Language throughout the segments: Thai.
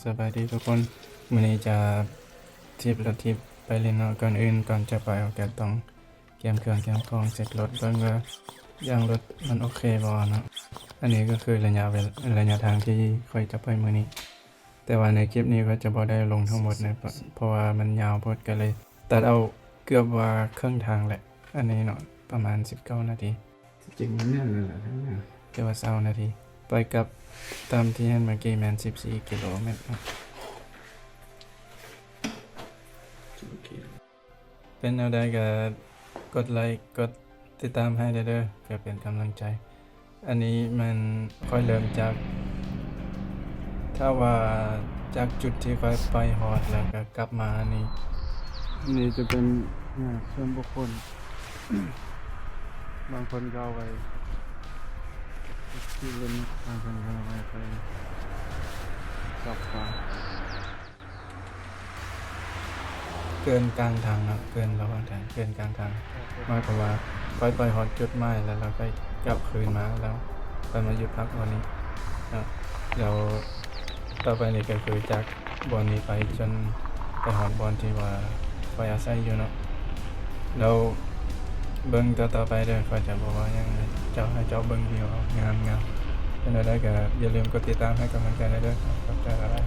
สบายดีทุกคนมื้อนี้จะรถทิปไปเล่นเนาะก่อนอื่นก่อนจะไปก็ต้องเตรียมเครื่องเตรียมของเสร็จรถเบิ่งว่ายางรถมันโอเคบ่เนาะอันนี้ก็คือระยะทางที่ค่อยจะไปมื้อนี้แต่ว่าในคลิปนี้ก็จะบ่ได้ลงทั้งหมดนะเพราะว่ามันยาวโพดก็เลยตัดเอาเกือบว่าครึ่งทางแหละอันนี้เนาะประมาณ19นาทีจริงมันนั่นแหละทั้งนั้นเกือบว่า20นาทีไปกับตามที่เห็นเมื่อกี้แม่น14กิโลเมตรเป็นแนวใดก็กดไลค์กดติดตามให้เด้อเพื่อเป็นกำลังใจอันนี้มันค่อยเริ่มจากถ้าว่าจากจุดที่ค่อยไปฮอดแล้วก็กลับมานี่จะเป็นส่วนบุคคล บางคนก็เอาไว้ที่เล่นบางคนก็เอาไว้ไปสับปลาเกินกลางทางนะเกินระหว่างทางเกินกลางทางหมายความว่าไปฮอดจุดหมายแล้วเราก็กลับคืนมาแล้วไปมาหยุดพักวันนี้เราต่อไปนี่ก็คือจากบ่อนนี้ไปจนไปฮอดบ่อนที่ว่าไฟอาศัยอยู่เนาะแล้วเบิ่งต่อไปเด้อก็จะบอกว่ายังเจ้าให้เจ้าเบิ่งเดียวงามๆเป็นได้ก็อย่าลืมกดติดตามให้กำลังใจเด้อขอบใจหลาย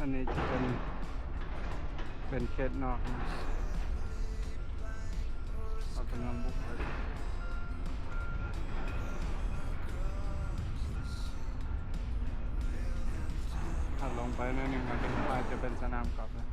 อันนี้จะเป็นเขตนอกนะเอาเป็นลำบุกไปถ้าลงไปนั่นนึงมันจะเป็นสนามกอล์ฟนะ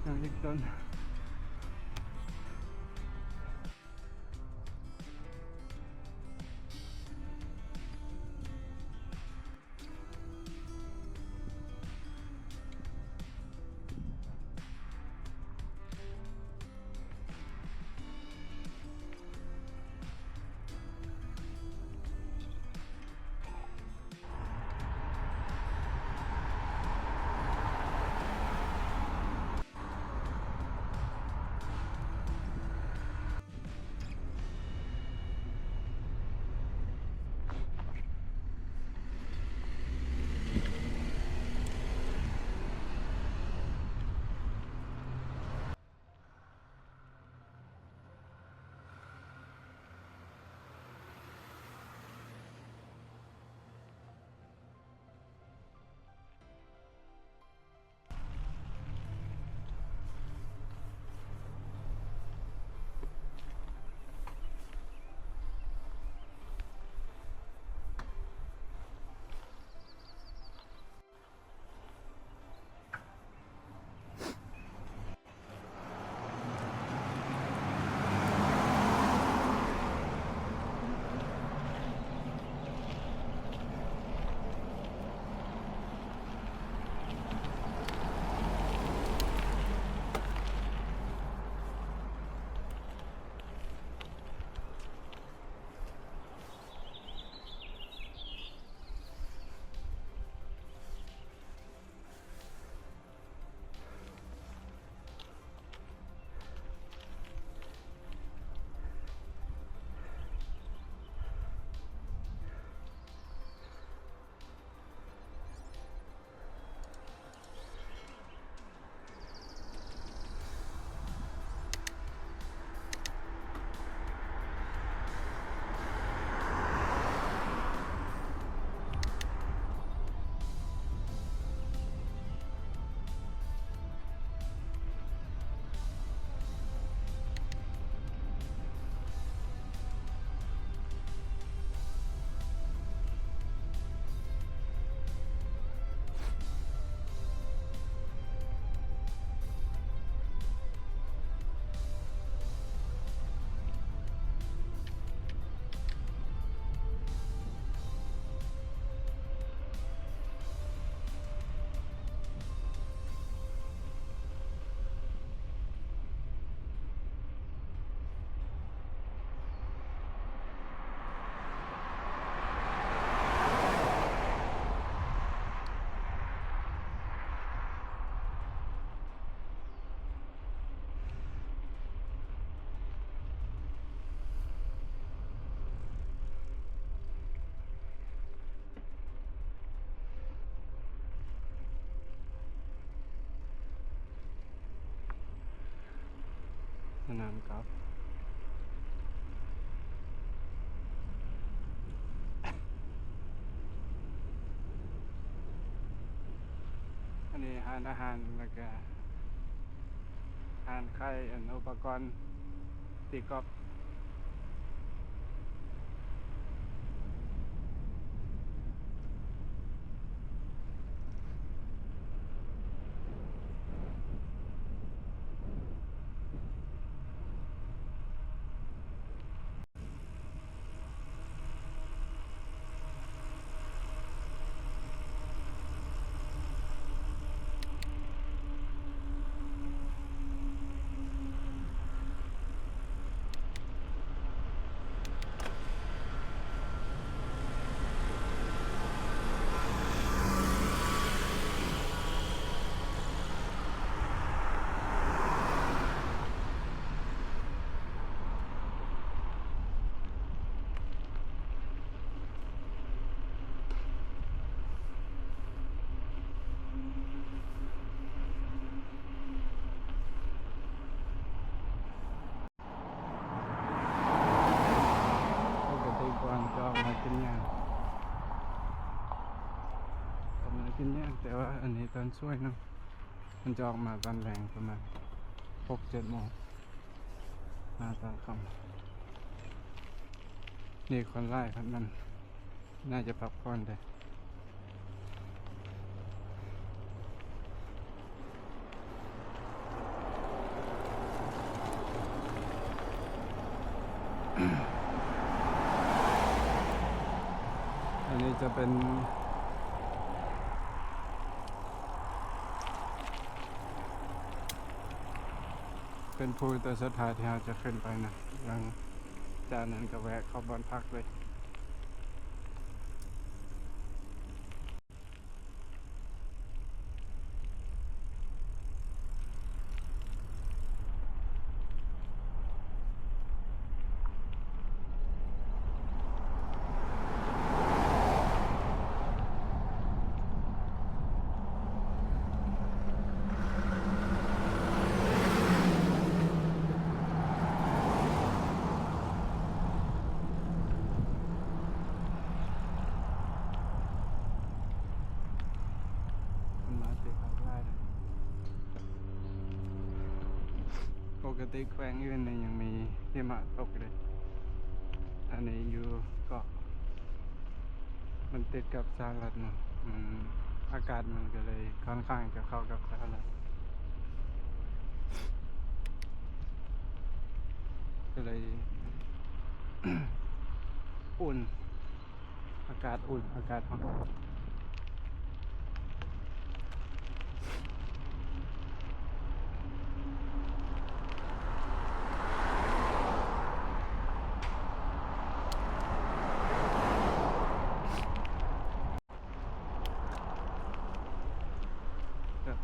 ยังอีกต้นสนามกอล์ฟอันนี้หารอาหารแล้วก็หารไข่อุปกรณ์ตีกอล์ฟแต่ว่าอันนี้ตอนช่วยเนาะมันจะออกมาตอนแรงประมาณ 6-7 โมงมาตอนค่ำนี่คนไล่ครับมันน่าจะพักผ่อนได้ อันนี้จะเป็นภูตัวสุดท้ายที่เราจะขึ้นไปนะหลังจากนั้นก็แวะเข้าบ้านพักเลยปกติแขวงอื่นนี่ยังมีหิมะตกเลยอันนี้อยู่เกาะมันติดกับสหรัฐเนาะมันอากาศมันก็เลยค่อนข้างจะเข้ากับสหรัฐก็เลย อุ่นอากาศอุ่นอากาศร้อน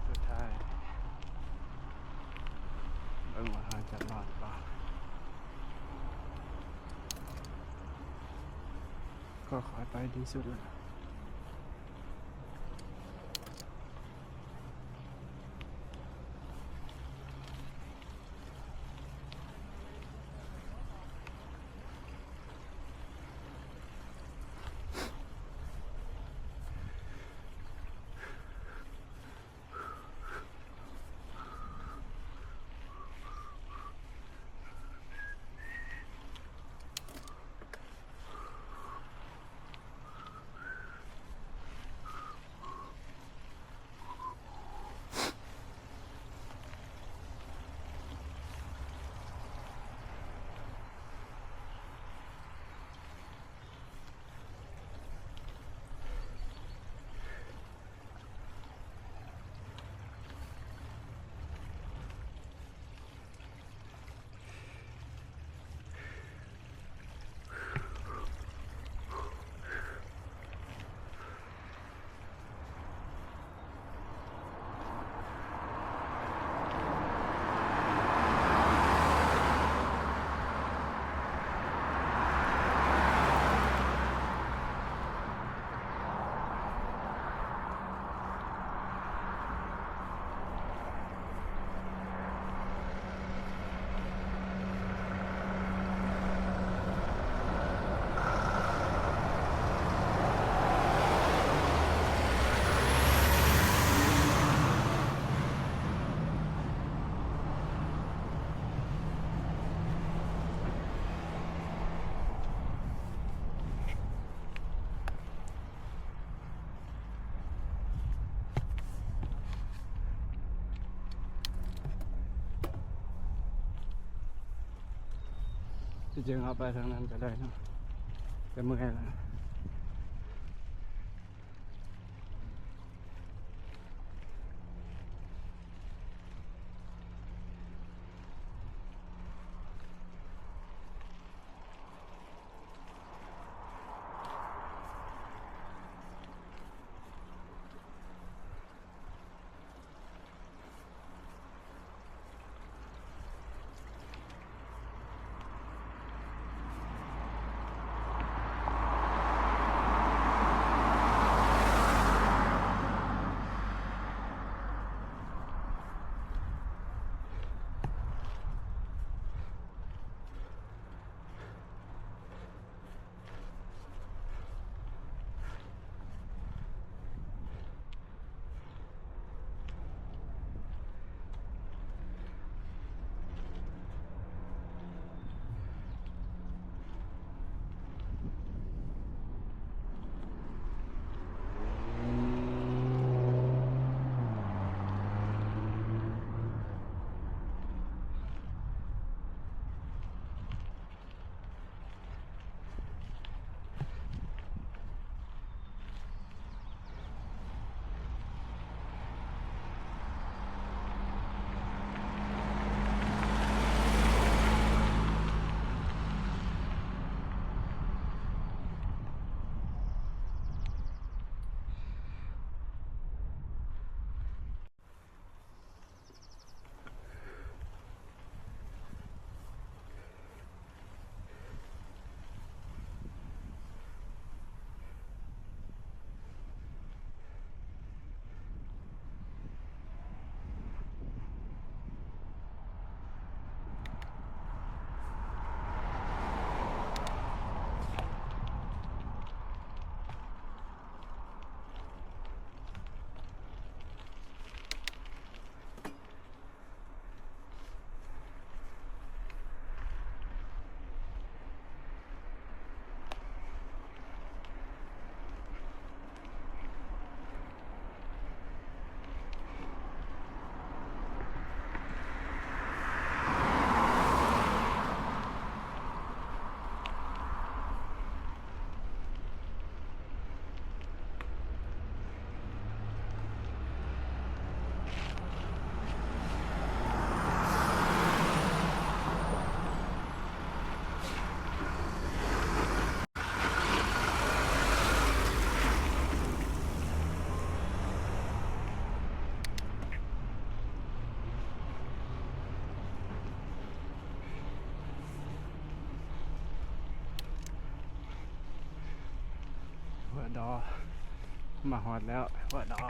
สุดท้ายเบิ่งว่าเราจะรอดบ่ก็ขอไปดีสุดแล้วที่จริงเอาไปทางนั้นก็ได้เนาะแต่เมื่อยแล้ว หัวดอมาฮอดแล้วหัวดอ